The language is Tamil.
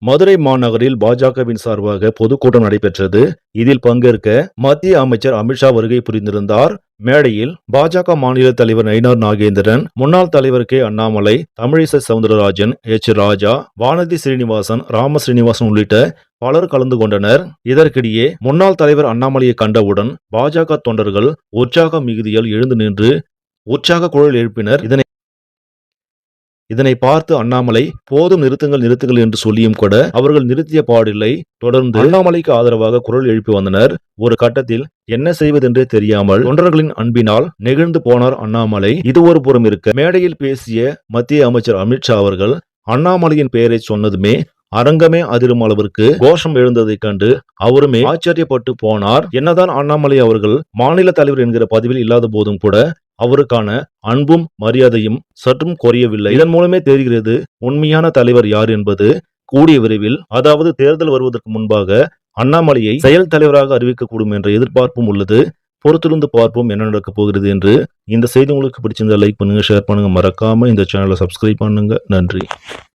மதுரை மாநகரில் பாஜகவின் சார்பாக பொதுக்கூட்டம் நடைபெற்றது. இதில் பங்கேற்க மத்திய அமைச்சர் அமித்ஷா வருகை புரிந்திருந்தார். மேடையில் பாஜக மாநில தலைவர் நயினார் நாகேந்திரன், முன்னாள் தலைவர் கே. அண்ணாமலை, தமிழிசை சவுந்தரராஜன், எச். ராஜா, வானதி ஸ்ரீனிவாசன், ராம ஸ்ரீனிவாசன் உள்ளிட்ட பலர் கலந்து கொண்டனர். இதற்கிடையே முன்னாள் தலைவர் அண்ணாமலையை கண்டவுடன் பாஜக தொண்டர்கள் உற்சாக மிகுதியால் எழுந்து நின்று உற்சாக குரல் எழுப்பினர். இதனை பார்த்து அண்ணாமலை போதும் நிறுத்துங்கள் என்று சொல்லியும் கூட அவர்கள் நிறுத்திய பாடில்லை. தொடர்ந்து அண்ணாமலைக்கு ஆதரவாக குரல் எழுப்பி வந்தனர். ஒரு கட்டத்தில் என்ன செய்வதென்றே தெரியாமல் தொண்டர்களின் அன்பினால் நெகிழ்ந்து போனார் அண்ணாமலை. இது ஒரு புறம் இருக்க, மேடையில் பேசிய மத்திய அமைச்சர் அமித்ஷா அவர்கள் அண்ணாமலையின் பெயரை சொன்னதுமே அரங்கமே அதிரும் அளவிற்கு கோஷம் எழுந்ததைக் கண்டு அவருமே ஆச்சரியப்பட்டு போனார். என்னதான் அண்ணாமலை அவர்கள் மாநில தலைவர் என்கிற பதவியில் இல்லாத போதும் கூட அவருக்கான அன்பும் மரியாதையும் சற்றும் குறையவில்லை. இதன் மூலமே தெரிகிறது உண்மையான தலைவர் யார் என்பது. கூடிய விரைவில், அதாவது தேர்தல் வருவதற்கு முன்பாக அண்ணாமலையை செயல் தலைவராக அறிவிக்கக்கூடும் என்ற எதிர்பார்ப்பும் உள்ளது. பொறுத்திருந்து பார்ப்போம் என்ன நடக்கப் போகிறது என்று. இந்த செய்தி உங்களுக்கு பிடிச்சிருந்தா லைக் பண்ணுங்க, ஷேர் பண்ணுங்க, மறக்காம இந்த சேனலை சப்ஸ்கிரைப் பண்ணுங்க. நன்றி.